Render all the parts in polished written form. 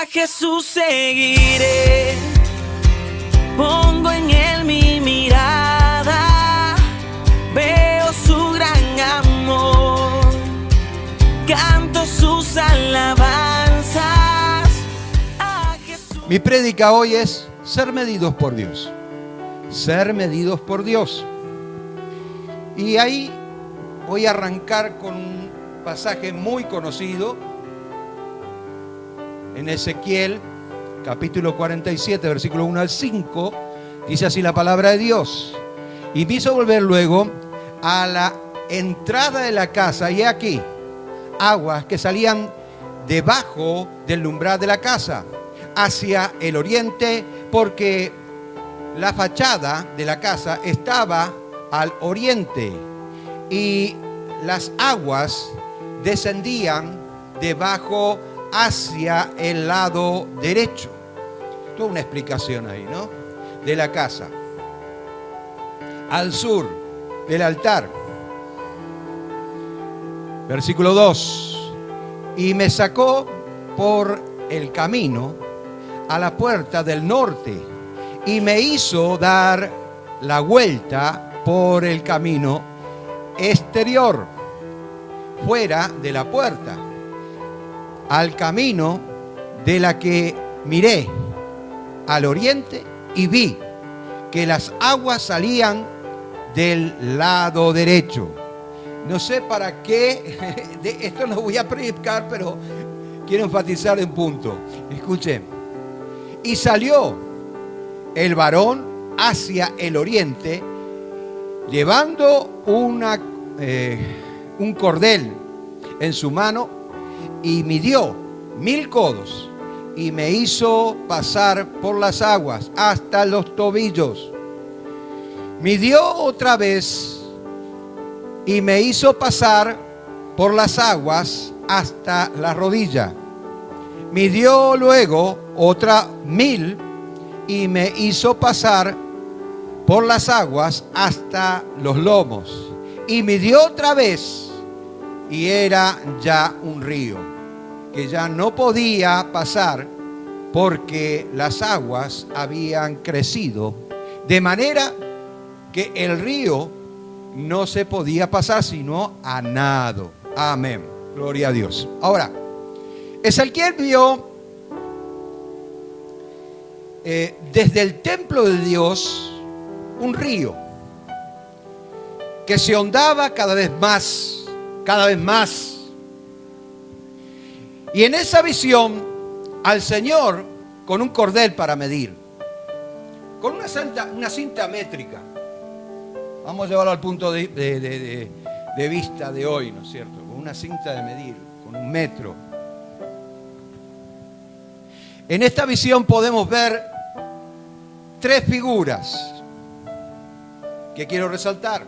A Jesús seguiré, pongo en él mi mirada, veo su gran amor, canto sus alabanzas. A Jesús. Mi prédica hoy es ser medidos por Dios. Ser medidos por Dios. Y ahí voy a arrancar con un pasaje muy conocido en Ezequiel, capítulo 47, versículo 1 al 5. Dice así la palabra de Dios: y me hizo volver luego a la entrada de la casa, y aquí aguas que salían debajo del umbral de la casa, hacia el oriente, porque la fachada de la casa estaba al oriente, y las aguas descendían debajo hacia el lado derecho. Toda una explicación ahí, ¿no? De la casa. Al sur del altar. Versículo 2. Y me sacó por el camino a la puerta del norte y me hizo dar la vuelta por el camino exterior, fuera de la puerta, al camino de la que miré al oriente, y vi que las aguas salían del lado derecho. No sé para qué, de esto no voy a predicar, pero quiero enfatizar un punto. Escuchen. Y salió el varón hacia el oriente, llevando un cordel en su mano, y midió 1000 codos, y me hizo pasar por las aguas hasta los tobillos. Midió otra vez, y me hizo pasar por las aguas hasta la rodilla. Midió luego otra 1000, y me hizo pasar por las aguas hasta los lomos. Y midió otra vez, y era ya un río, que ya no podía pasar, porque las aguas habían crecido, de manera que el río no se podía pasar sino a nado. Amén. Gloria a Dios. Ahora, Ezequiel vio desde el templo de Dios un río que se ahondaba cada vez más, cada vez más. Y en esa visión, al Señor, con un cordel para medir, con una cinta métrica, vamos a llevarlo al punto de vista de hoy, ¿no es cierto? Con una cinta de medir, con 1 metro. En esta visión podemos ver 3 figuras que quiero resaltar: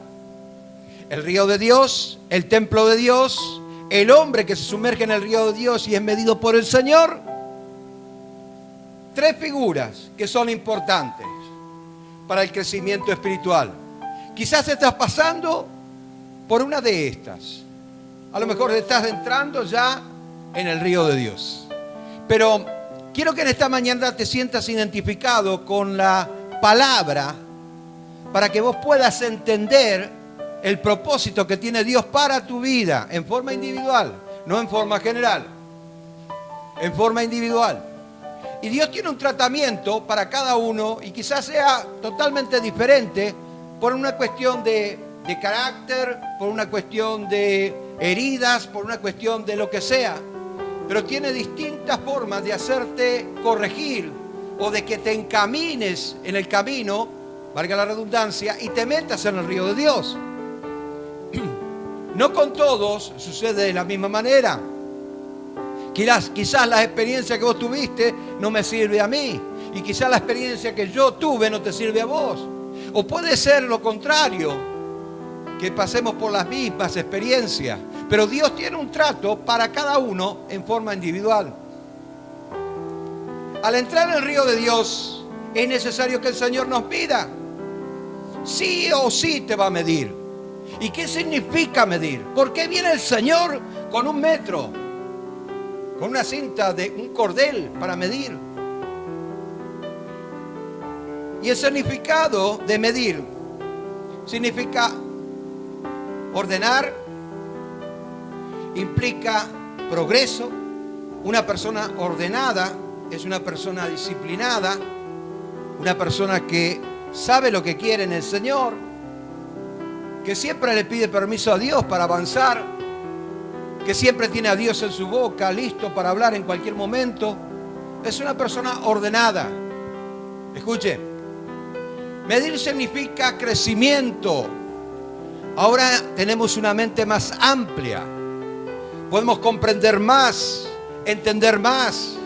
el río de Dios, el templo de Dios, el hombre que se sumerge en el río de Dios y es medido por el Señor. 3 figuras que son importantes para el crecimiento espiritual. Quizás estás pasando por una de estas. A lo mejor estás entrando ya en el río de Dios. Pero quiero que en esta mañana te sientas identificado con la palabra, para que vos puedas entender el propósito que tiene Dios para tu vida, en forma individual, no en forma general, en forma individual. Y Dios tiene un tratamiento para cada uno, y quizás sea totalmente diferente por una cuestión de carácter, por una cuestión de heridas, por una cuestión de lo que sea. Pero tiene distintas formas de hacerte corregir o de que te encamines en el camino, valga la redundancia, y te metas en el río de Dios. No con todos sucede de la misma manera. Quizás la experiencia que vos tuviste no me sirve a mí, y quizás la experiencia que yo tuve no te sirve a vos. O puede ser lo contrario, que pasemos por las mismas experiencias, pero Dios tiene un trato para cada uno en forma individual. Al entrar en el río de Dios, es necesario que el Señor nos pida. Sí o sí te va a medir. ¿Y qué significa medir? ¿Por qué viene el Señor con 1 metro? con una cinta de un cordel para medir. Y el significado de medir significa ordenar, implica progreso. Una persona ordenada es una persona disciplinada, una persona que sabe lo que quiere en el Señor, que siempre le pide permiso a Dios para avanzar, que siempre tiene a Dios en su boca, listo para hablar en cualquier momento. Es una persona ordenada. Escuche, medir significa crecimiento. Ahora tenemos una mente más amplia. Podemos comprender más, entender más.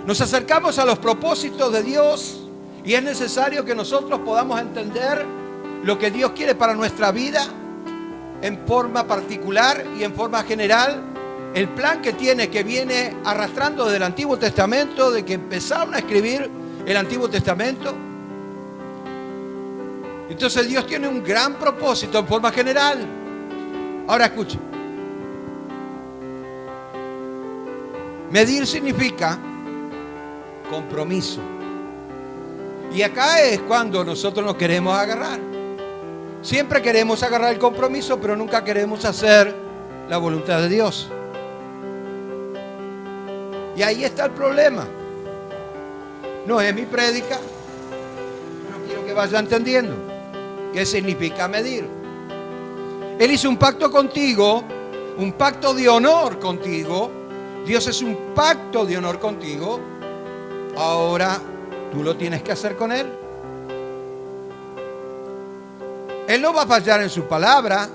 Nos acercamos a los propósitos de Dios y es necesario que nosotros podamos entender lo que Dios quiere para nuestra vida en forma particular y en forma general. El plan que tiene, que viene arrastrando desde el Antiguo Testamento, de que empezaron a escribir el Antiguo Testamento. Entonces Dios tiene un gran propósito en forma general. Ahora escuche. Medir significa compromiso. Y acá es cuando nosotros nos queremos agarrar. Siempre queremos agarrar el compromiso, pero nunca queremos hacer la voluntad de Dios. Y ahí está el problema. No es mi prédica. No quiero que vaya entendiendo qué significa medir. Él hizo un pacto contigo, un pacto de honor contigo. Dios es un pacto de honor contigo. Ahora tú lo tienes que hacer con Él. Él no va a fallar en su palabra.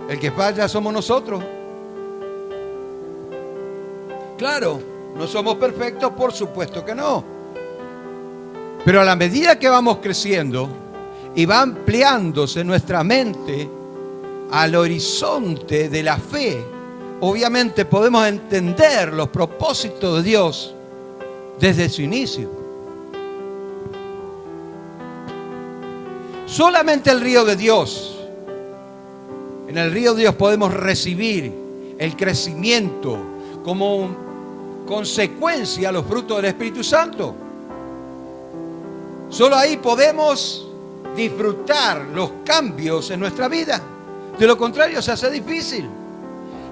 El que falla somos nosotros. Claro, no somos perfectos, por supuesto que no. Pero a la medida que vamos creciendo y va ampliándose nuestra mente al horizonte de la fe, obviamente podemos entender los propósitos de Dios desde su inicio. Solamente el río de Dios, en el río de Dios podemos recibir el crecimiento como consecuencia a los frutos del Espíritu Santo. Solo ahí podemos disfrutar los cambios en nuestra vida. De lo contrario se hace difícil.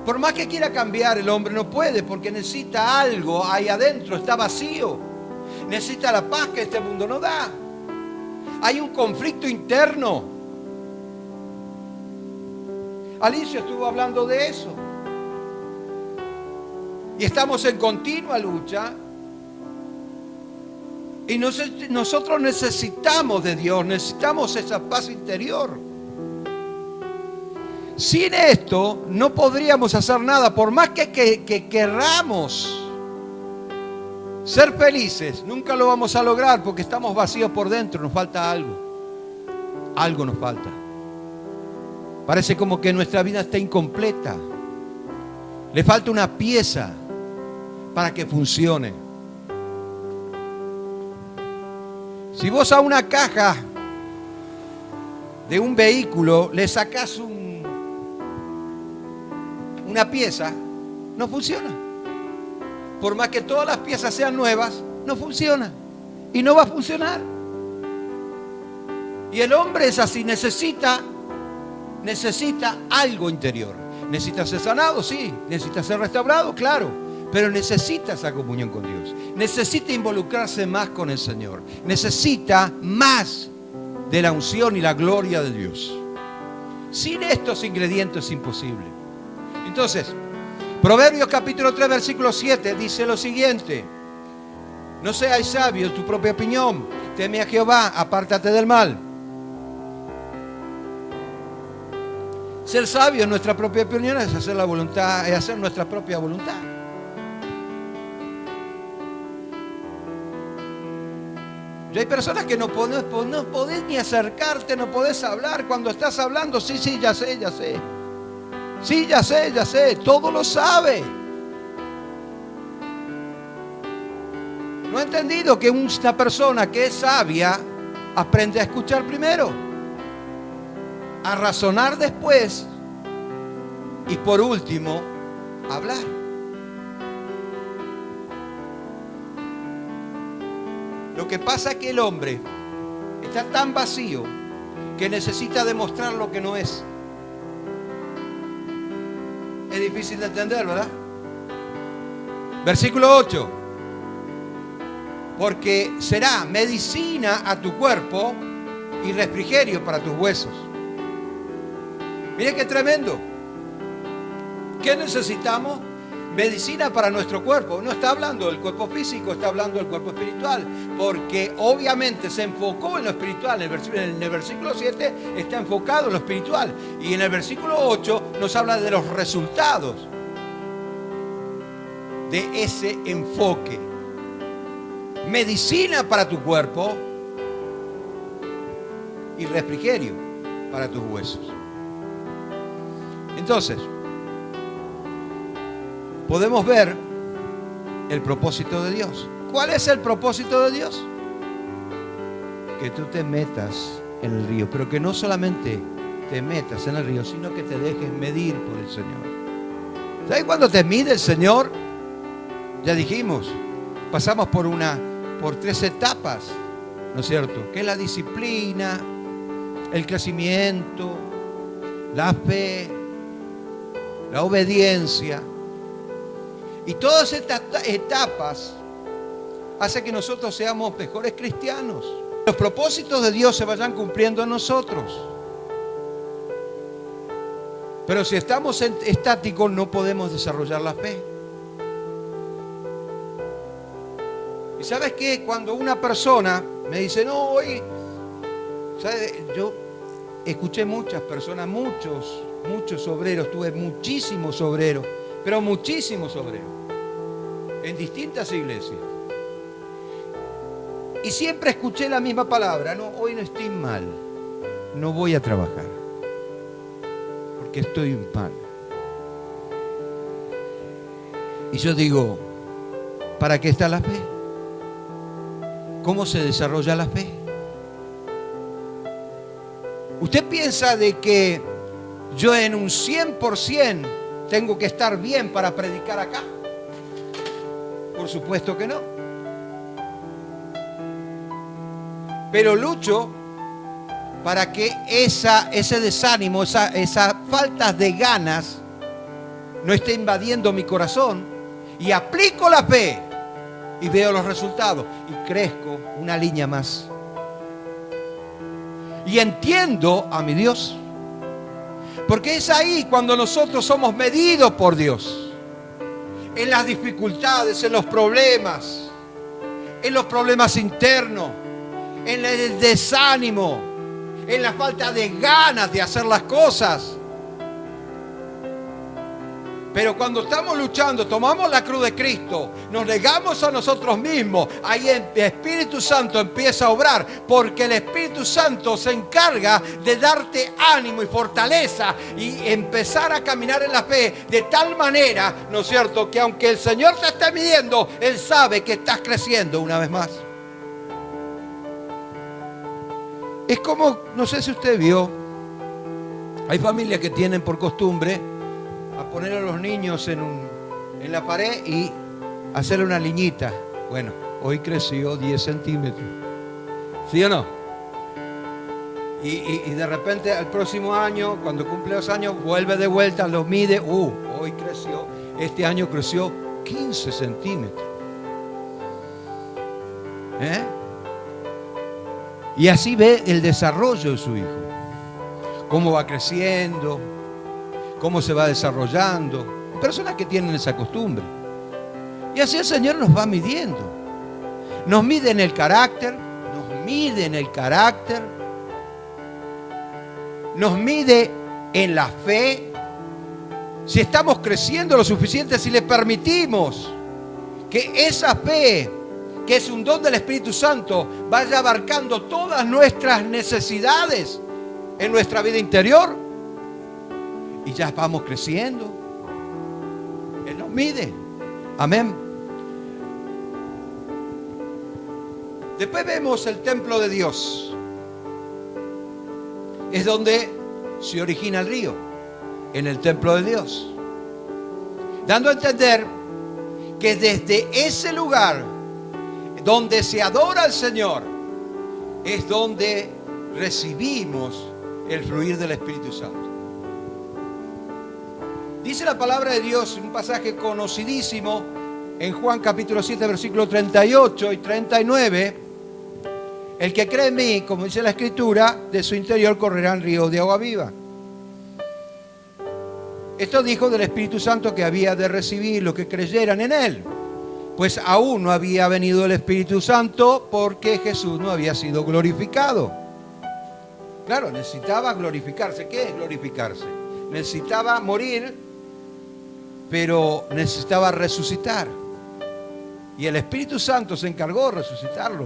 Por más que quiera cambiar, el hombre no puede, porque necesita algo ahí adentro, está vacío. Necesita la paz que este mundo no da. Hay un conflicto interno. Alicia estuvo hablando de eso. Y estamos en continua lucha. Y nosotros necesitamos de Dios, necesitamos esa paz interior. Sin esto no podríamos hacer nada. Por más que querramos ser felices, nunca lo vamos a lograr porque estamos vacíos por dentro, nos falta algo. Algo nos falta. Parece como que nuestra vida está incompleta. Le falta una pieza para que funcione. Si vos a una caja de un vehículo le sacás una pieza, no funciona. Por más que todas las piezas sean nuevas, no funciona. Y no va a funcionar. Y el hombre es así, necesita algo interior. Necesita ser sanado, sí. Necesita ser restaurado, claro. Pero necesita esa comunión con Dios. Necesita involucrarse más con el Señor. Necesita más de la unción y la gloria de Dios. Sin estos ingredientes es imposible. Entonces, Proverbios capítulo 3, versículo 7 dice lo siguiente: no seas sabio en tu propia opinión, teme a Jehová, apártate del mal. Ser sabio en nuestra propia opinión es hacer la voluntad, es hacer nuestra propia voluntad. Y hay personas que no podés ni acercarte, no podés hablar. Cuando estás hablando, sí, ya sé. Sí, ya sé, todo lo sabe. No he entendido que una persona que es sabia aprende a escuchar primero, a razonar después y por último, a hablar. Lo que pasa es que el hombre está tan vacío que necesita demostrar lo que no es. Es difícil de entender, ¿verdad? Versículo 8. Porque será medicina a tu cuerpo y refrigerio para tus huesos. Mire qué tremendo. ¿Qué necesitamos? Medicina para nuestro cuerpo. No está hablando del cuerpo físico, está hablando del cuerpo espiritual. Porque obviamente se enfocó en lo espiritual. En el versículo 7 está enfocado en lo espiritual. Y en el versículo 8 nos habla de los resultados de ese enfoque. Medicina para tu cuerpo y refrigerio para tus huesos. Entonces, podemos ver el propósito de Dios. ¿Cuál es el propósito de Dios? Que tú te metas en el río, pero que no solamente te metas en el río, sino que te dejes medir por el Señor. ¿Sabes cuándo te mide el Señor? Ya dijimos, pasamos por 3 etapas, ¿no es cierto? Que es la disciplina, el crecimiento, la fe, la obediencia. Y todas estas etapas hacen que nosotros seamos mejores cristianos. Los propósitos de Dios se vayan cumpliendo en nosotros. Pero si estamos estáticos no podemos desarrollar la fe. Y ¿sabes qué? Cuando una persona me dice, no, hoy, ¿sabes? Yo escuché muchas personas, muchos obreros, tuve muchísimos obreros, pero muchísimos obreros, en distintas iglesias. Y siempre escuché la misma palabra, no, hoy no estoy mal, no voy a trabajar, porque estoy mal. Y yo digo, ¿para qué está la fe? ¿Cómo se desarrolla la fe? ¿Usted piensa de que yo en un 100% tengo que estar bien para predicar acá? Por supuesto que no. Pero lucho para que ese desánimo, esa falta de ganas no esté invadiendo mi corazón, y aplico la fe y veo los resultados y crezco una línea más. Y entiendo a mi Dios. Porque es ahí cuando nosotros somos medidos por Dios. En las dificultades, en los problemas internos, en el desánimo, en la falta de ganas de hacer las cosas. Pero cuando estamos luchando, tomamos la cruz de Cristo, nos negamos a nosotros mismos, ahí el Espíritu Santo empieza a obrar, porque el Espíritu Santo se encarga de darte ánimo y fortaleza y empezar a caminar en la fe de tal manera, ¿no es cierto?, que aunque el Señor te esté midiendo, Él sabe que estás creciendo una vez más. Es como, no sé si usted vio, hay familias que tienen por costumbre a poner a los niños en la pared y hacerle una liñita. Bueno, hoy creció 10 centímetros. ¿Sí o no? Y de repente al próximo año, cuando cumple 2 años, vuelve de vuelta, los mide. Hoy creció, este año creció 15 centímetros. Y así ve el desarrollo de su hijo. Cómo va creciendo, cómo se va desarrollando. Personas que tienen esa costumbre. Y así el Señor nos va midiendo. Nos mide en el carácter, nos mide en el carácter, nos mide en la fe. Si estamos creciendo lo suficiente, si le permitimos que esa fe, que es un don del Espíritu Santo, vaya abarcando todas nuestras necesidades en nuestra vida interior, y ya vamos creciendo. Él nos mide. Amén. Después vemos el templo de Dios. Es donde se origina el río, en el templo de Dios. Dando a entender que desde ese lugar donde se adora al Señor, es donde recibimos el fluir del Espíritu Santo. Dice la palabra de Dios, un pasaje conocidísimo, en Juan capítulo 7, versículos 38 y 39, el que cree en mí, como dice la Escritura, de su interior correrán ríos de agua viva. Esto dijo del Espíritu Santo que había de recibir los que creyeran en él, pues aún no había venido el Espíritu Santo porque Jesús no había sido glorificado. Claro, necesitaba glorificarse. ¿Qué es glorificarse? Necesitaba morir, pero necesitaba resucitar. Y el Espíritu Santo se encargó de resucitarlo.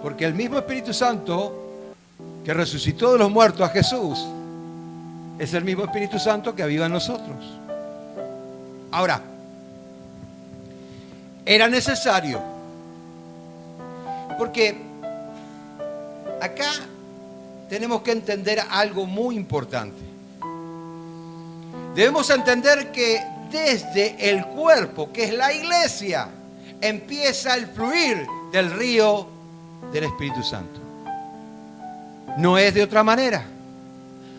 Porque el mismo Espíritu Santo que resucitó de los muertos a Jesús es el mismo Espíritu Santo que aviva en nosotros. Ahora, era necesario, porque acá tenemos que entender algo muy importante. Debemos entender que desde el cuerpo, que es la iglesia, empieza el fluir del río del Espíritu Santo. No es de otra manera.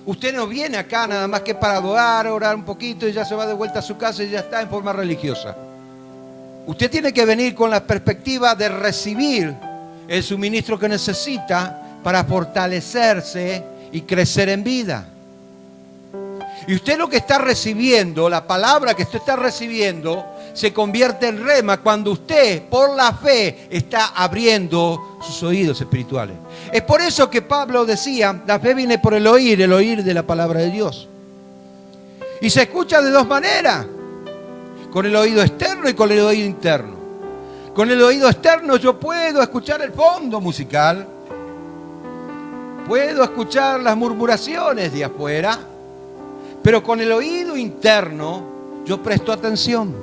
Usted no viene acá nada más que para adorar, orar un poquito y ya se va de vuelta a su casa y ya está en forma religiosa. Usted tiene que venir con la perspectiva de recibir el suministro que necesita para fortalecerse y crecer en vida. Y usted lo que está recibiendo, la palabra que usted está recibiendo, se convierte en rema cuando usted, por la fe, está abriendo sus oídos espirituales. Es por eso que Pablo decía, la fe viene por el oír de la palabra de Dios. Y se escucha de dos maneras, con el oído externo y con el oído interno. Con el oído externo yo puedo escuchar el fondo musical, puedo escuchar las murmuraciones de afuera, pero con el oído interno yo presto atención.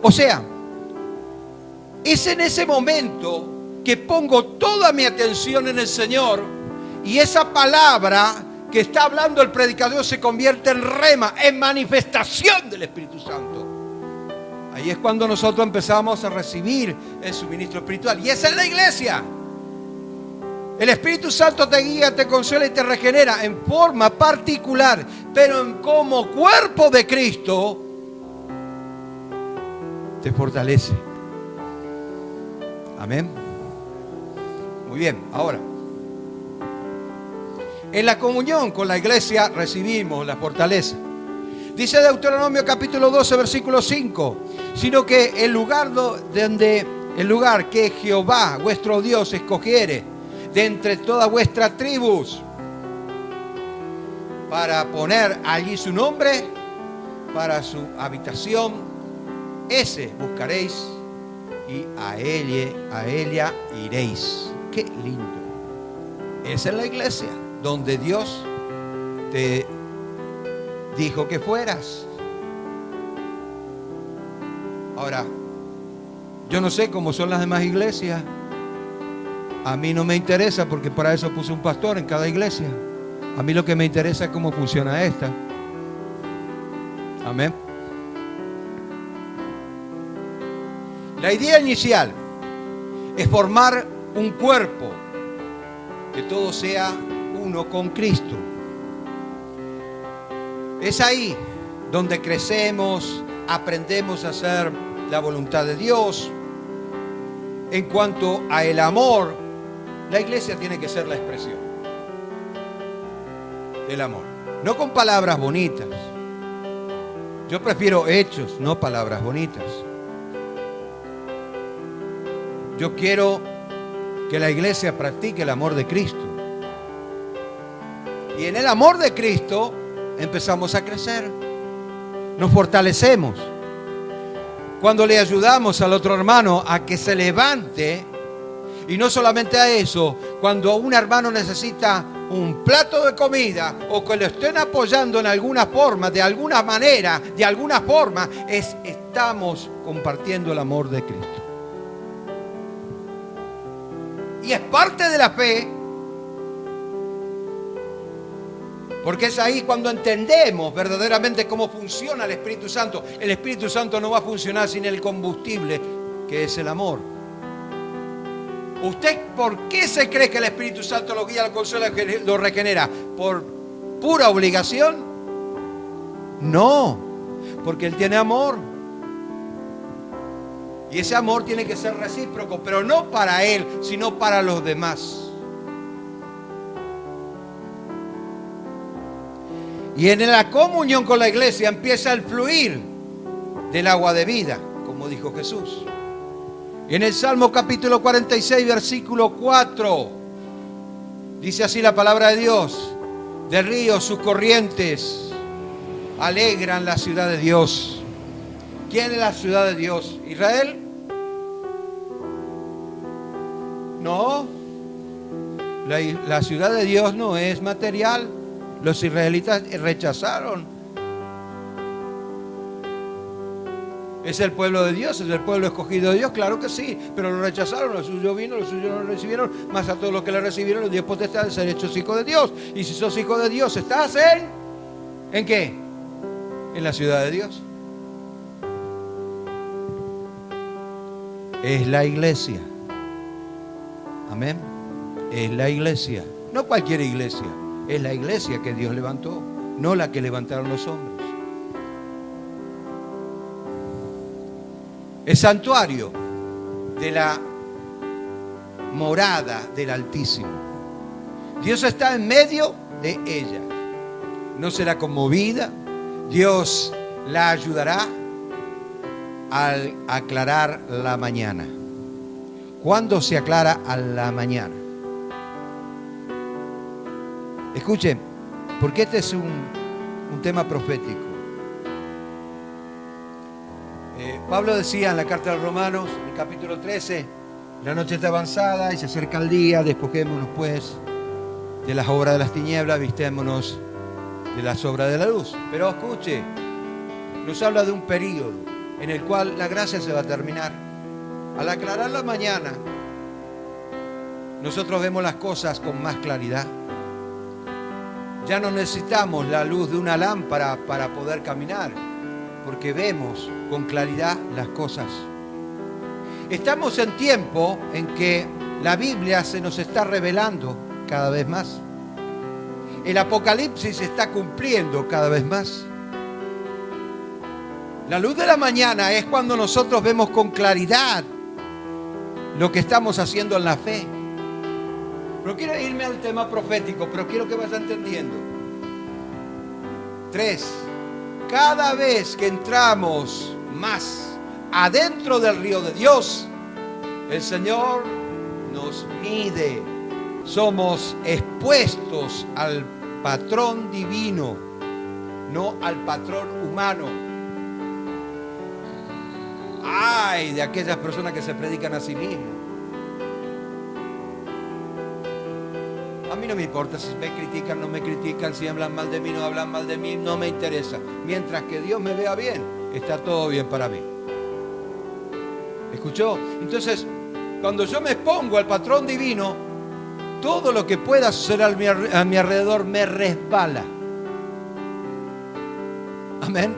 O sea, es en ese momento que pongo toda mi atención en el Señor y esa palabra que está hablando el predicador se convierte en rema, en manifestación del Espíritu Santo. Ahí es cuando nosotros empezamos a recibir el suministro espiritual. Y esa es la iglesia. El Espíritu Santo te guía, te consuela y te regenera en forma particular, pero como cuerpo de Cristo te fortalece. Amén. Muy bien, ahora, en la comunión con la iglesia recibimos la fortaleza. Dice Deuteronomio capítulo 12, versículo 5, sino que el lugar que Jehová vuestro Dios escogiere de entre todas vuestras tribus para poner allí su nombre, para su habitación, ese buscaréis y a ella iréis. Qué lindo. Esa es la iglesia donde Dios te dijo que fueras. Ahora, yo no sé cómo son las demás iglesias. A mí no me interesa porque para eso puse un pastor en cada iglesia. A mí lo que me interesa es cómo funciona esta. Amén. La idea inicial es formar un cuerpo, que todo sea uno con Cristo. Es ahí donde crecemos, aprendemos a hacer la voluntad de Dios. En cuanto a el amor, la iglesia tiene que ser la expresión del amor. No con palabras bonitas. Yo prefiero hechos, no palabras bonitas. Yo quiero que la iglesia practique el amor de Cristo. Y en el amor de Cristo empezamos a crecer. Nos fortalecemos. Cuando le ayudamos al otro hermano a que se levante, y no solamente a eso, cuando un hermano necesita un plato de comida o que lo estén apoyando en alguna forma, de alguna manera, de alguna forma, estamos compartiendo el amor de Cristo. Y es parte de la fe, porque es ahí cuando entendemos verdaderamente cómo funciona el Espíritu Santo. El Espíritu Santo no va a funcionar sin el combustible que es el amor. ¿Usted por qué se cree que el Espíritu Santo lo guía, lo consuela, que lo regenera? ¿Por pura obligación? No, porque Él tiene amor. Y ese amor tiene que ser recíproco, pero no para Él, sino para los demás. Y en la comunión con la iglesia empieza el fluir del agua de vida, como dijo Jesús. En el Salmo capítulo 46, versículo 4, dice así la palabra de Dios: de ríos sus corrientes alegran la ciudad de Dios. ¿Quién es la ciudad de Dios? ¿Israel? No. La ciudad de Dios no es material. Los israelitas rechazaron. ¿Es el pueblo de Dios? ¿Es el pueblo escogido de Dios? Claro que sí, pero lo rechazaron. Lo suyo vino, lo suyo no lo recibieron. Más a todos los que le recibieron, los dio potestad de ser hechos hijos de Dios. Y si sos hijo de Dios, ¿estás en qué? En la ciudad de Dios. Es la iglesia. Amén. Es la iglesia. No cualquier iglesia. Es la iglesia que Dios levantó, no la que levantaron los hombres. El santuario de la morada del Altísimo. Dios está en medio de ella. No será conmovida. Dios la ayudará al aclarar la mañana. ¿Cuándo se aclara a la mañana? Escuchen, porque este es un tema profético. Pablo decía en la carta a los Romanos, en el capítulo 13, la noche está avanzada y se acerca el día, despojémonos pues de las obras de las tinieblas, vistémonos de las obras de la luz. Pero escuche, nos habla de un periodo en el cual la gracia se va a terminar. Al aclarar la mañana, nosotros vemos las cosas con más claridad. Ya no necesitamos la luz de una lámpara para poder caminar, porque vemos con claridad las cosas. Estamos en tiempo en que la Biblia se nos está revelando cada vez más. El Apocalipsis se está cumpliendo cada vez más. La luz de la mañana es cuando nosotros vemos con claridad lo que estamos haciendo en la fe. No quiero irme al tema profético, pero quiero que vayas entendiendo. 3. Cada vez que entramos más adentro del río de Dios, el Señor nos mide. Somos expuestos al patrón divino, no al patrón humano. Ay de aquellas personas que se predican a sí mismos. A mí no me importa si me critican, no me critican, si hablan mal de mí, no hablan mal de mí, no me interesa. Mientras que Dios me vea bien, está todo bien para mí. ¿Escuchó? Entonces, cuando yo me expongo al patrón divino, todo lo que pueda suceder a mi alrededor me resbala. Amén.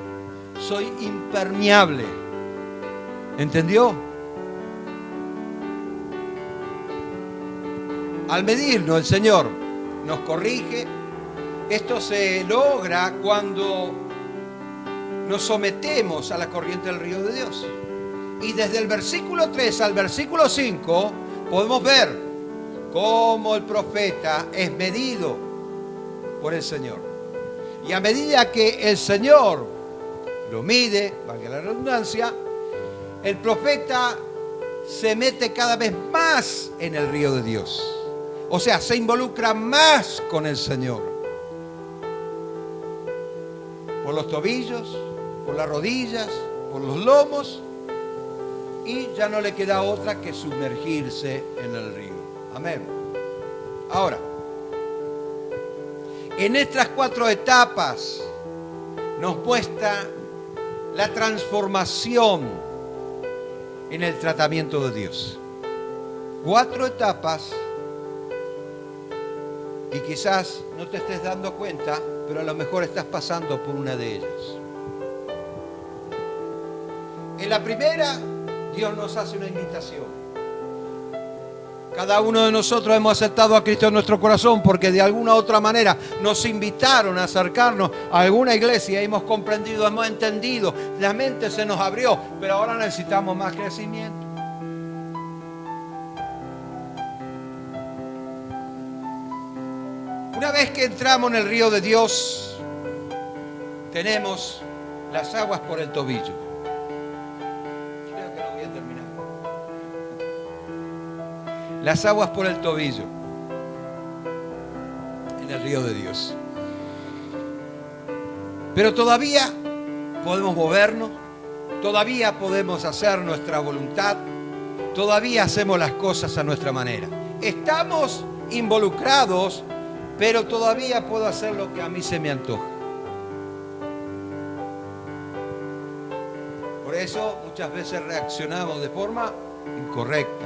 Soy impermeable. ¿Entendió? Al medirnos, el Señor nos corrige. Esto se logra cuando nos sometemos a la corriente del río de Dios. Y desde el versículo 3 al versículo 5 podemos ver cómo el profeta es medido por el Señor. Y a medida que el Señor lo mide, valga la redundancia, el profeta se mete cada vez más en el río de Dios. O sea, se involucra más con el Señor. Por los tobillos, por las rodillas, por los lomos. Y ya no le queda otra que sumergirse en el río. Amén. Ahora, en estas 4 etapas nos muestra la transformación en el tratamiento de Dios. 4 etapas. Y quizás no te estés dando cuenta, pero a lo mejor estás pasando por una de ellas. En la primera Dios nos hace una invitación. Cada uno de nosotros hemos aceptado a Cristo en nuestro corazón porque de alguna u otra manera nos invitaron a acercarnos a alguna iglesia. Hemos comprendido, hemos entendido, la mente se nos abrió, pero ahora necesitamos más crecimiento. Una vez que entramos en el río de Dios, tenemos las aguas por el tobillo. Creo que lo voy a terminar. Las aguas por el tobillo en el río de Dios. Pero todavía podemos movernos, todavía podemos hacer nuestra voluntad, todavía hacemos las cosas a nuestra manera. Estamos involucrados, pero todavía puedo hacer lo que a mí se me antoja. Por eso muchas veces reaccionamos de forma incorrecta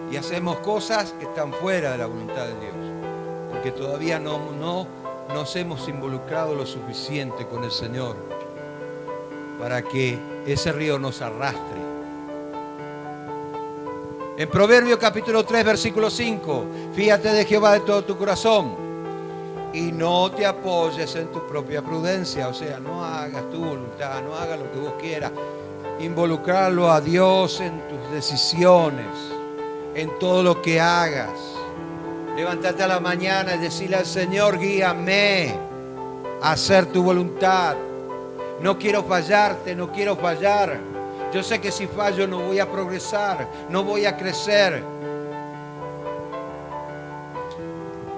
y hacemos cosas que están fuera de la voluntad de Dios, porque todavía no nos hemos involucrado lo suficiente con el Señor para que ese río nos arrastre. En Proverbios capítulo 3, versículo 5, fíjate de Jehová de todo tu corazón y no te apoyes en tu propia prudencia. O sea, no hagas tu voluntad, no hagas lo que vos quieras. Involucrarlo a Dios en tus decisiones, en todo lo que hagas. Levántate a la mañana y decirle al Señor, guíame a hacer tu voluntad. No quiero fallarte, no quiero fallar. Yo sé que si fallo no voy a progresar, no voy a crecer.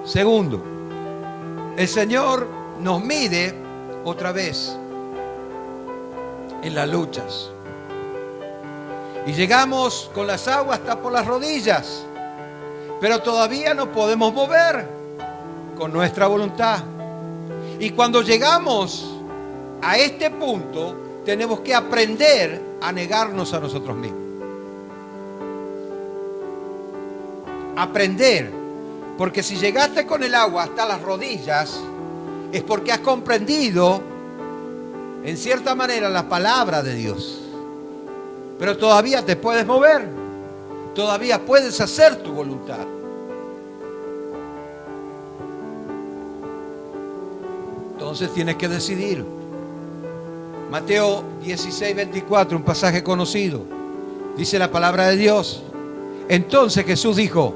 Segundo, el Señor nos mide otra vez en las luchas. Y llegamos con las aguas hasta por las rodillas, pero todavía no podemos mover con nuestra voluntad. Y cuando llegamos a este punto, tenemos que aprender a negarnos a nosotros mismos. Aprender, porque si llegaste con el agua hasta las rodillas, es porque has comprendido, en cierta manera, la palabra de Dios. Pero todavía te puedes mover, todavía puedes hacer tu voluntad. Entonces tienes que decidir. Mateo 16, 24, un pasaje conocido. Dice la palabra de Dios. Entonces Jesús dijo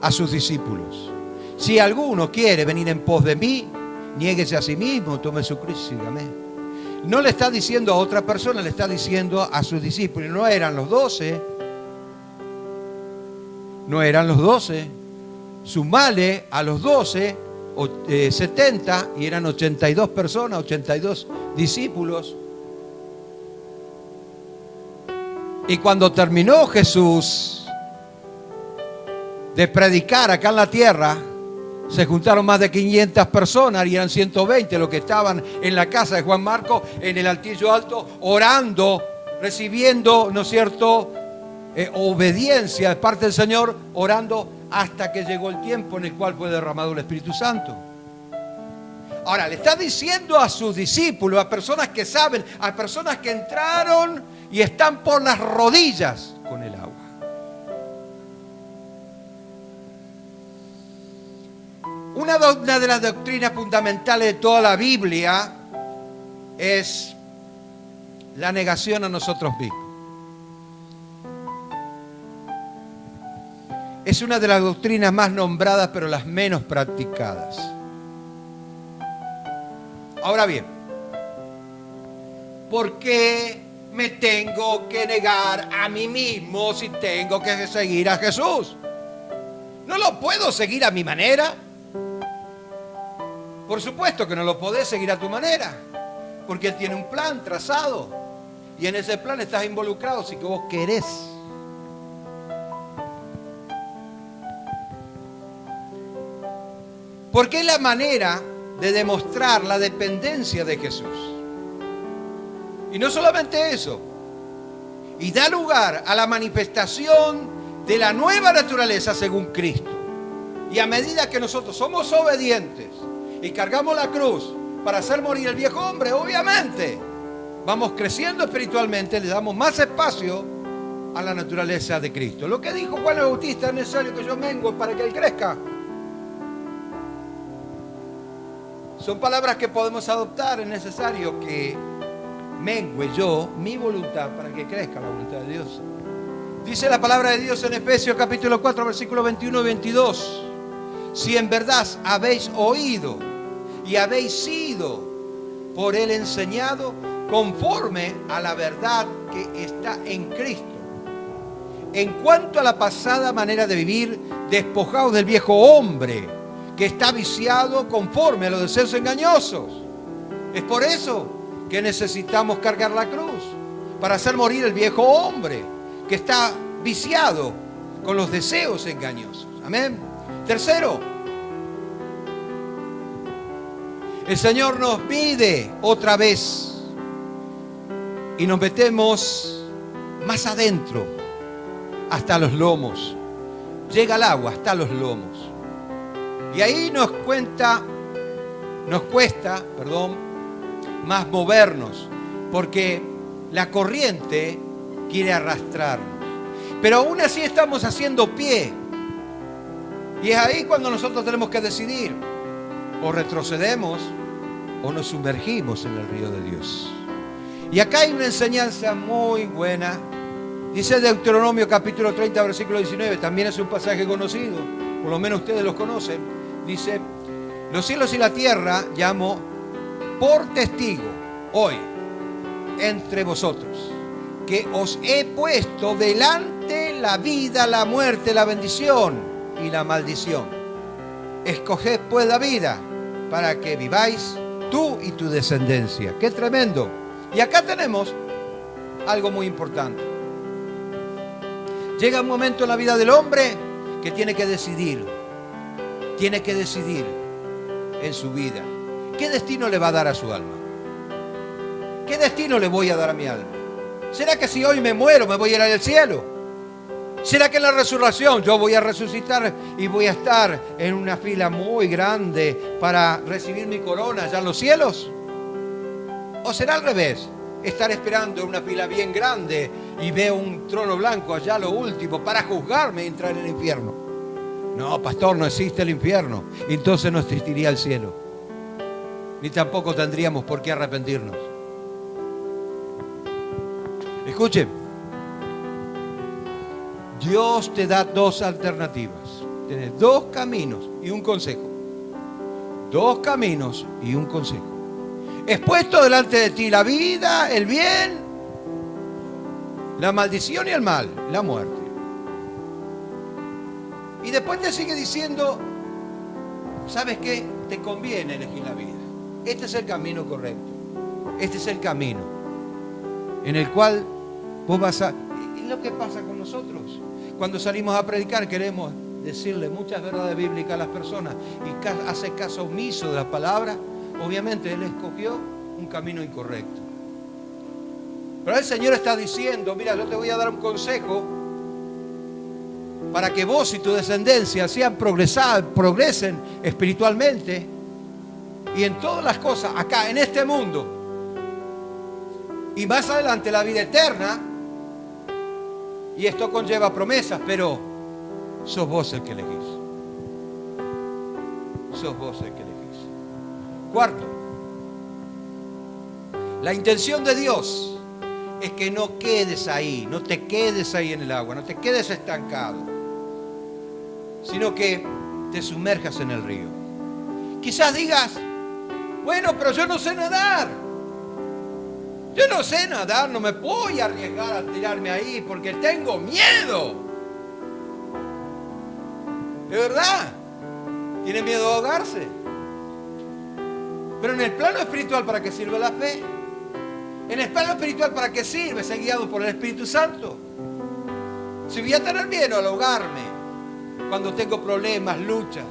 a sus discípulos: si alguno quiere venir en pos de mí, niéguese a sí mismo, tome su cruz y sígame. No le está diciendo a otra persona, le está diciendo a sus discípulos. No eran los 12. No eran los 12. Sumale a los 12, 70, y eran 82 personas, 82 discípulos. Y cuando terminó Jesús de predicar acá en la tierra, se juntaron más de 500 personas y eran 120 los que estaban en la casa de Juan Marcos, en el altillo alto, orando, recibiendo, ¿no es cierto?, obediencia de parte del Señor, orando hasta que llegó el tiempo en el cual fue derramado el Espíritu Santo. Ahora, le está diciendo a sus discípulos, a personas que saben, a personas que entraron y están por las rodillas con el agua. Una de las doctrinas fundamentales de toda la Biblia es la negación a nosotros mismos. Es una de las doctrinas más nombradas, pero las menos practicadas. Ahora bien, ¿por qué me tengo que negar a mí mismo si tengo que seguir a Jesús? ¿No lo puedo seguir a mi manera? Por supuesto que no lo podés seguir a tu manera, porque Él tiene un plan trazado y en ese plan estás involucrado si que vos querés. Porque es la manera de demostrar la dependencia de Jesús. Y no solamente eso, y da lugar a la manifestación de la nueva naturaleza según Cristo. Y a medida que nosotros somos obedientes y cargamos la cruz para hacer morir el viejo hombre, obviamente vamos creciendo espiritualmente, le damos más espacio a la naturaleza de Cristo. Lo que dijo Juan el Bautista: es necesario que yo mengue para que Él crezca. Son palabras que podemos adoptar. Es necesario que mengue yo mi voluntad para que crezca la voluntad de Dios. Dice la palabra de Dios en Efesios capítulo 4, versículos 21 y 22. Si en verdad habéis oído y habéis sido por Él enseñado conforme a la verdad que está en Cristo, en cuanto a la pasada manera de vivir, despojaos del viejo hombre que está viciado conforme a los deseos engañosos. Es por eso que necesitamos cargar la cruz, para hacer morir el viejo hombre que está viciado con los deseos engañosos. Amén. Tercero, el Señor nos pide otra vez y nos metemos más adentro, hasta los lomos. Llega el agua hasta los lomos. Y ahí nos cuesta, más movernos, porque la corriente quiere arrastrarnos. Pero aún así estamos haciendo pie. Y es ahí cuando nosotros tenemos que decidir: o retrocedemos o nos sumergimos en el río de Dios. Y acá hay una enseñanza muy buena. Dice Deuteronomio capítulo 30, versículo 19. También es un pasaje conocido, por lo menos ustedes los conocen. Dice: los cielos y la tierra llamo por testigo hoy entre vosotros, que os he puesto delante la vida, la muerte, la bendición y la maldición. Escoged pues la vida, para que viváis tú y tu descendencia. ¡Qué tremendo! Y acá tenemos algo muy importante. Llega un momento en la vida del hombre que tiene que decidir. Tiene que decidir en su vida. ¿Qué destino le va a dar a su alma? ¿Qué destino le voy a dar a mi alma? ¿Será que si hoy me muero me voy a ir al cielo? ¿Será que en la resurrección yo voy a resucitar y voy a estar en una fila muy grande para recibir mi corona allá en los cielos? ¿O será al revés? Estar esperando en una fila bien grande y veo un trono blanco allá a lo último para juzgarme y entrar en el infierno. No, pastor, no existe el infierno. Entonces no existiría el cielo. Ni tampoco tendríamos por qué arrepentirnos. Escuchen. Dios te da dos alternativas. Tienes dos caminos y un consejo. Dos caminos y un consejo. Expuesto delante de ti la vida, el bien, la maldición y el mal, la muerte. Y después te sigue diciendo: ¿sabes qué? Te conviene elegir la vida. Este es el camino correcto. Este es el camino en el cual vos vas a... Es lo que pasa con nosotros. Cuando salimos a predicar queremos decirle muchas verdades bíblicas a las personas y hace caso omiso de la palabra. Obviamente Él escogió un camino incorrecto. Pero el Señor está diciendo: mira, yo te voy a dar un consejo para que vos y tu descendencia progresen espiritualmente y en todas las cosas acá en este mundo, y más adelante la vida eterna. Y esto conlleva promesas, pero sos vos el que elegís. Sos vos el que elegís. Cuarto, la intención de Dios es que no quedes ahí, no te quedes ahí en el agua, no te quedes estancado, sino que te sumerjas en el río. Quizás digas: bueno, pero yo no sé nadar. Yo no sé nadar, no me voy a arriesgar a tirarme ahí porque tengo miedo. ¿De verdad? ¿Tiene miedo a ahogarse? Pero en el plano espiritual, ¿para qué sirve la fe? En el plano espiritual, ¿para qué sirve? Ser guiado por el Espíritu Santo. Si voy a tener miedo al ahogarme cuando tengo problemas, luchas,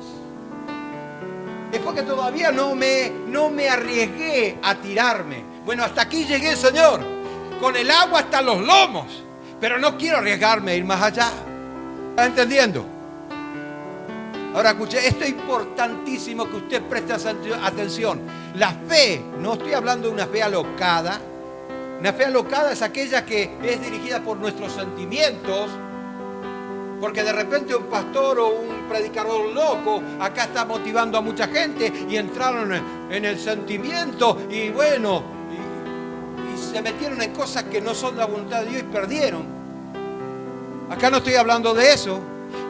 es porque todavía no me arriesgué a tirarme. Bueno, hasta aquí llegué, Señor, con el agua hasta los lomos, pero no quiero arriesgarme a ir más allá. ¿Está entendiendo? Ahora escuche, esto es importantísimo que usted preste atención. La fe, no estoy hablando de una fe alocada, Una fe alocada es aquella que es dirigida por nuestros sentimientos, porque de repente un pastor o un predicador loco acá está motivando a mucha gente y entraron en el sentimiento y bueno, y se metieron en cosas que no son la voluntad de Dios y perdieron. Acá no estoy hablando de eso.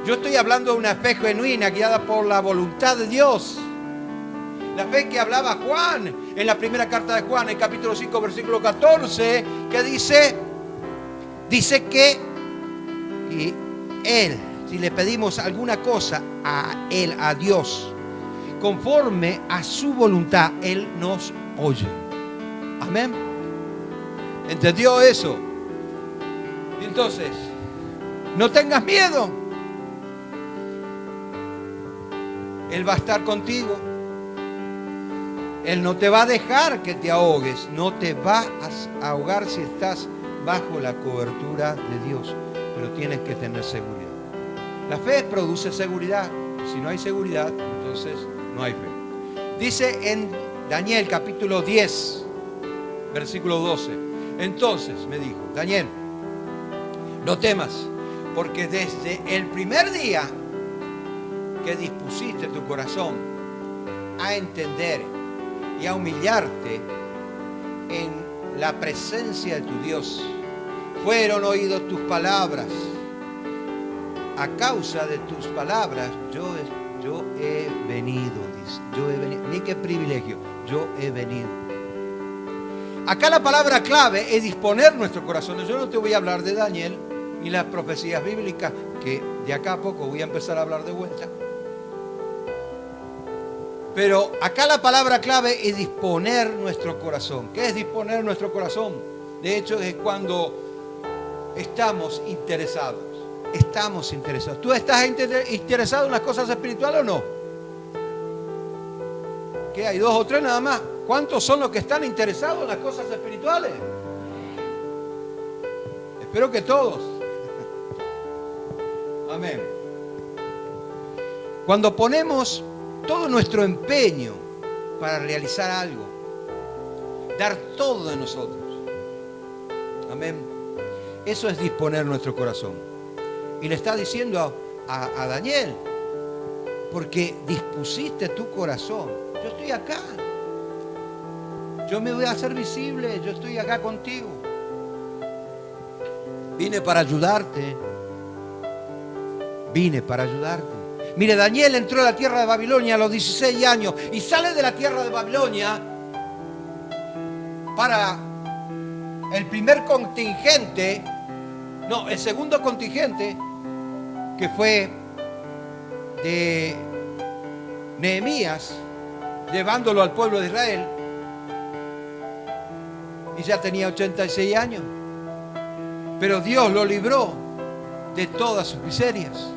Yo estoy hablando de una fe genuina guiada por la voluntad de Dios. La fe que hablaba Juan en la primera carta de Juan, en capítulo 5, versículo 14, que dice que y Él, si le pedimos alguna cosa a Él, a Dios, conforme a su voluntad, Él nos oye. Amén. ¿Entendió eso? Y entonces, no tengas miedo. Él va a estar contigo. Él no te va a dejar que te ahogues. No te va a ahogar si estás bajo la cobertura de Dios. Pero tienes que tener seguridad. La fe produce seguridad. Si no hay seguridad, entonces no hay fe. Dice en Daniel capítulo 10, versículo 12. Entonces me dijo, Daniel, no temas, porque desde el primer día que dispusiste tu corazón a entender y a humillarte en la presencia de tu Dios, fueron oídos tus palabras. A causa de tus palabras yo he venido, dice. Yo he venido. Ni qué privilegio, yo he venido. Acá la palabra clave es disponer nuestro corazón. Yo no te voy a hablar de Daniel ni las profecías bíblicas, que de acá a poco voy a empezar a hablar de vuelta. Pero acá la palabra clave es disponer nuestro corazón. ¿Qué es disponer nuestro corazón? De hecho, es cuando estamos interesados. Estamos interesados. ¿Tú estás interesado en las cosas espirituales o no? ¿Qué hay? 2 o 3 nada más. ¿Cuántos son los que están interesados en las cosas espirituales? Espero que todos. Amén. Cuando ponemos todo nuestro empeño para realizar algo, dar todo de nosotros, amén, eso es disponer nuestro corazón. Y le está diciendo a Daniel, porque dispusiste tu corazón. Yo estoy acá, yo me voy a hacer visible, yo estoy acá contigo. Vine para ayudarte. Mire, Daniel entró a la tierra de Babilonia a los 16 años y sale de la tierra de Babilonia para el primer contingente, no, el segundo contingente, que fue de Nehemías, llevándolo al pueblo de Israel, y ya tenía 86 años. Pero Dios lo libró de todas sus miserias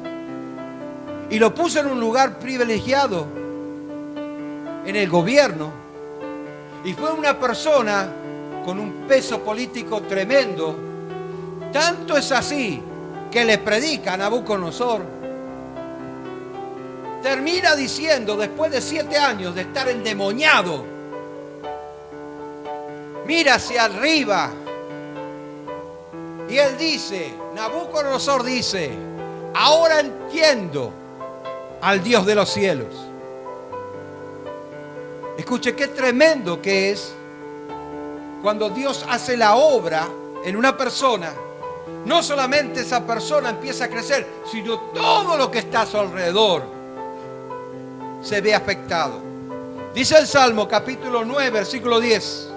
y lo puso en un lugar privilegiado en el gobierno, y fue una persona con un peso político tremendo. Tanto es así que le predica a Nabucodonosor. Termina diciendo, después de 7 años de estar endemoniado, mira hacia arriba y él dice, Nabucodonosor dice, ahora entiendo al Dios de los cielos. Escuche qué tremendo que es cuando Dios hace la obra en una persona. No solamente esa persona empieza a crecer, sino todo lo que está a su alrededor se ve afectado. Dice el Salmo capítulo 9, versículo 10.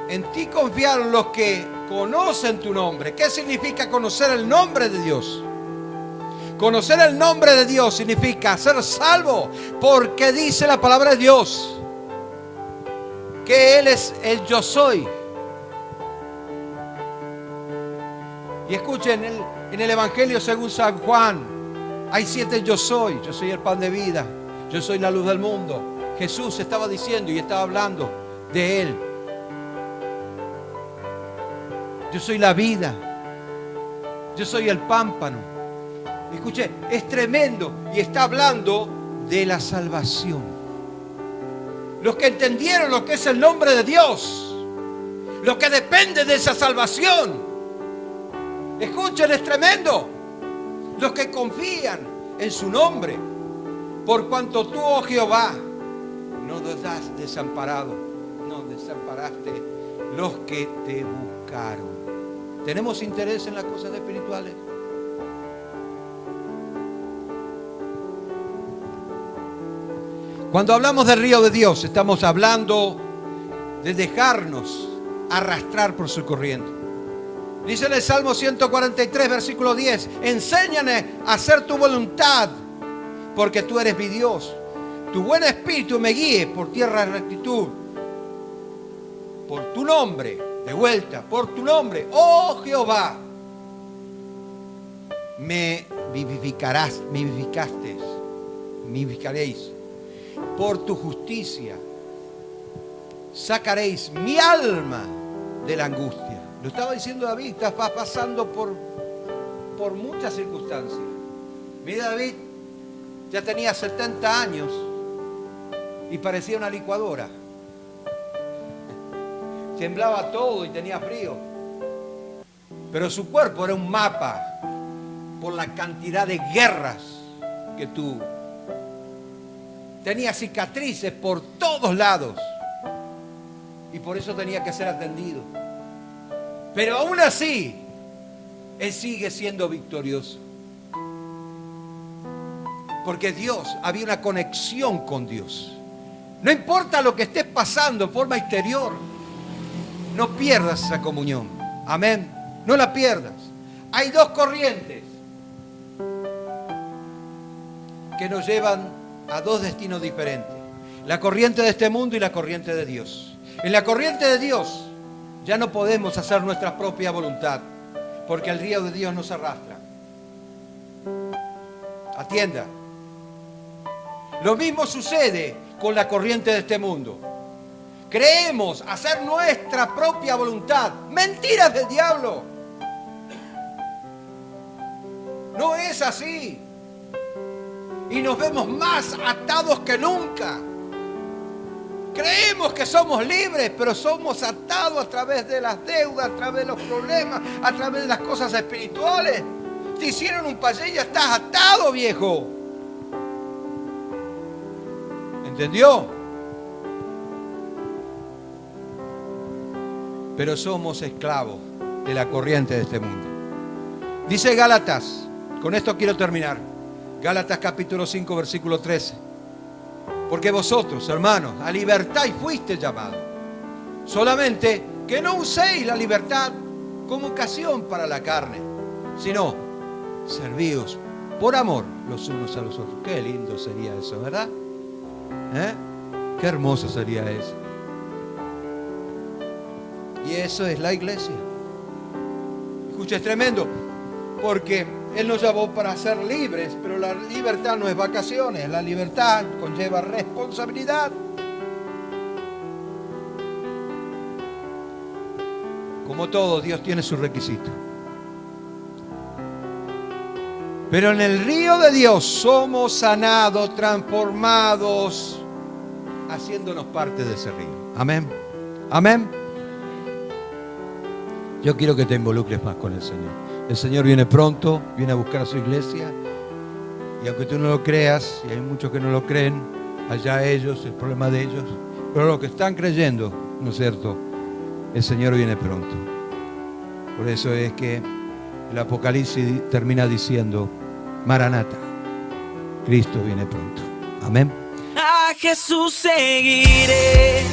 En ti confiaron los que conocen tu nombre. ¿Qué significa conocer el nombre de Dios? Conocer el nombre de Dios significa ser salvo, porque dice la palabra de Dios que Él es el yo soy. Y escuchen, en el Evangelio según San Juan hay 7 yo soy. Yo soy el pan de vida, yo soy la luz del mundo. Jesús estaba diciendo y estaba hablando de Él. Yo soy la vida, yo soy el pámpano. Escuche, es tremendo, y está hablando de la salvación. Los que entendieron lo que es el nombre de Dios, los que dependen depende de esa salvación. Escuchen, es tremendo. Los que confían en su nombre. Por cuanto tú, oh Jehová, no nos has desamparado, no desamparaste los que te buscaron. ¿Tenemos interés en las cosas espirituales? Cuando hablamos del río de Dios, estamos hablando de dejarnos arrastrar por su corriente. Dice en el Salmo 143, versículo 10, enséñame a hacer tu voluntad, porque tú eres mi Dios. Tu buen espíritu me guíe por tierra de rectitud. Por tu nombre, de vuelta, por tu nombre, oh Jehová, me vivificaréis. Por tu justicia sacaréis mi alma de la angustia. Lo estaba diciendo David, estás pasando por muchas circunstancias. Mira, David ya tenía 70 años y parecía una licuadora. Temblaba todo y tenía frío. Pero su cuerpo era un mapa por la cantidad de guerras que tuvo. Tenía cicatrices por todos lados. Y por eso tenía que ser atendido. Pero aún así, él sigue siendo victorioso. Porque Dios, había una conexión con Dios. No importa lo que estés pasando en forma exterior, no pierdas esa comunión. Amén. No la pierdas. Hay dos corrientes que nos llevan a dos destinos diferentes. La corriente de este mundo y la corriente de Dios. En la corriente de Dios ya no podemos hacer nuestra propia voluntad, porque el río de Dios nos arrastra. Atienda. Lo mismo sucede con la corriente de este mundo. Creemos hacer nuestra propia voluntad. Mentiras del diablo. No es así. Y nos vemos más atados que nunca. Creemos que somos libres, pero somos atados a través de las deudas, a través de los problemas, a través de las cosas espirituales. Te hicieron un payé y ya estás atado, viejo. ¿Entendió? Pero somos esclavos de la corriente de este mundo. Dice Gálatas, con esto quiero terminar. Gálatas capítulo 5, versículo 13. Porque vosotros, hermanos, a libertad fuisteis llamados. Solamente que no uséis la libertad como ocasión para la carne, sino servíos por amor los unos a los otros. Qué lindo sería eso, ¿verdad? Qué hermoso sería eso. Y eso es la iglesia. Escucha, es tremendo, porque Él nos llamó para ser libres, pero la libertad no es vacaciones, la libertad conlleva responsabilidad. Como todo, Dios tiene su requisito. Pero en el río de Dios somos sanados, transformados, haciéndonos parte de ese río. Amén. Amén. Yo quiero que te involucres más con el Señor. El Señor viene pronto, viene a buscar a su iglesia. Y aunque tú no lo creas, y hay muchos que no lo creen, allá ellos, el problema de ellos. Pero los que están creyendo, ¿no es cierto? El Señor viene pronto. Por eso es que el Apocalipsis termina diciendo, Maranata, Cristo viene pronto. Amén. A Jesús seguiré,